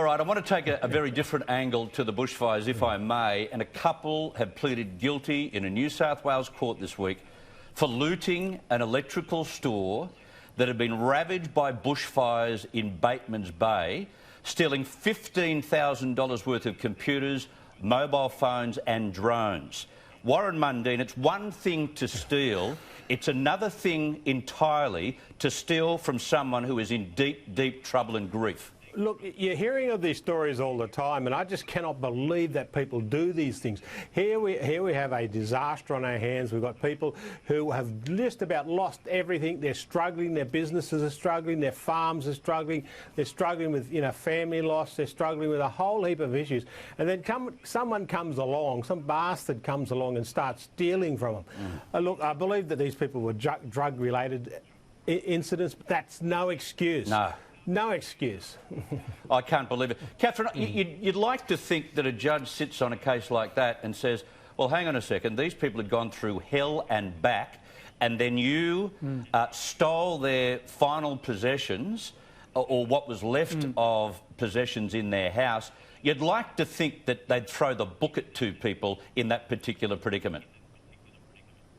All right, I want to take a very different angle to the bushfires, if I may, and a couple have pleaded guilty in a New South Wales court this week for looting an electrical store that had been ravaged by bushfires in Batemans Bay, stealing $15,000 worth of computers, mobile phones and drones. Warren Mundine, it's one thing to steal, it's another thing entirely to steal from someone who is in deep, deep trouble and grief. Look, you're hearing of these stories all the time, and I just cannot believe that people do these things. Here we have a disaster on our hands. We've got people who have just about lost everything. They're struggling. Their businesses are struggling. Their farms are struggling. They're struggling with, family loss. They're struggling with a whole heap of issues. And then someone comes along, some bastard comes along and starts stealing from them. Look, I believe that these people were drug-related incidents, but that's no excuse. No. No excuse. I can't believe it. Catherine, you'd like to think that a judge sits on a case like that and says, well, hang on a second, these people had gone through hell and back, and then you stole their final possessions, or what was left of possessions in their house. You'd like to think that they'd throw the book at two people in that particular predicament.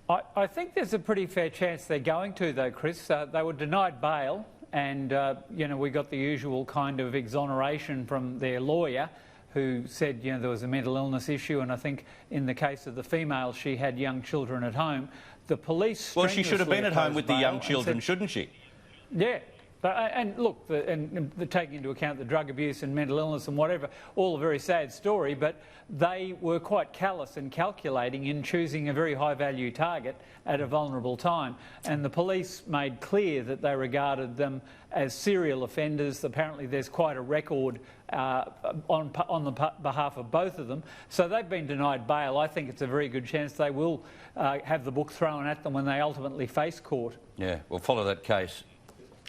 I think there's a pretty fair chance they're going to, though, Chris. They were denied bail. And, we got the usual kind of exoneration from their lawyer who said, there was a mental illness issue, and I think in the case of the female, she had young children at home. The police... Well, she should have been at home with the young children, shouldn't she? Yeah. And look, taking into account the drug abuse and mental illness and whatever, all a very sad story, but they were quite callous and calculating in choosing a very high-value target at a vulnerable time. And the police made clear that they regarded them as serial offenders. Apparently there's quite a record on the behalf of both of them. So they've been denied bail. I think it's a very good chance they will have the book thrown at them when they ultimately face court. Yeah, we'll follow that case.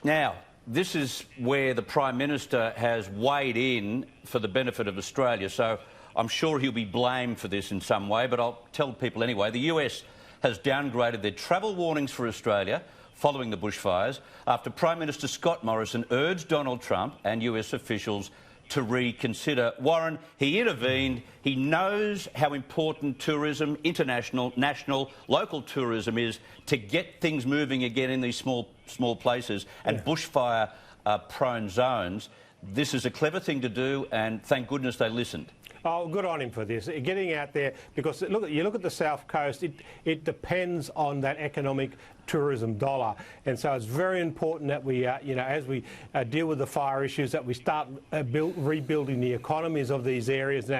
Now, this is where the Prime Minister has weighed in for the benefit of Australia, so I'm sure he'll be blamed for this in some way, but I'll tell people anyway. The US has downgraded their travel warnings for Australia following the bushfires after Prime Minister Scott Morrison urged Donald Trump and US officials to reconsider. Warren, he intervened. He knows how important tourism, international, national, local tourism is to get things moving again in these small places and bushfire-prone zones. This is a clever thing to do, and thank goodness they listened. Oh, good on him for this, getting out there, because you look at the South Coast, it depends on that economic tourism dollar, and so it's very important that we, as we deal with the fire issues, that we start rebuilding the economies of these areas.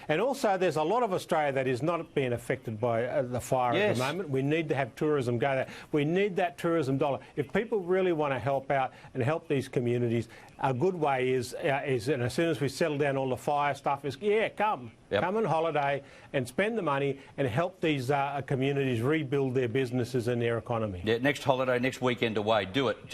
And also, there's a lot of Australia that is not being affected by the fire at the moment. We need to have tourism go there. We need that tourism dollar. If people really want to help out and help these communities, a good way is and as soon as we settle down all the fire stuff, come on holiday and spend the money and help these communities rebuild their businesses and their economy. Yeah, next holiday, next weekend away, do it.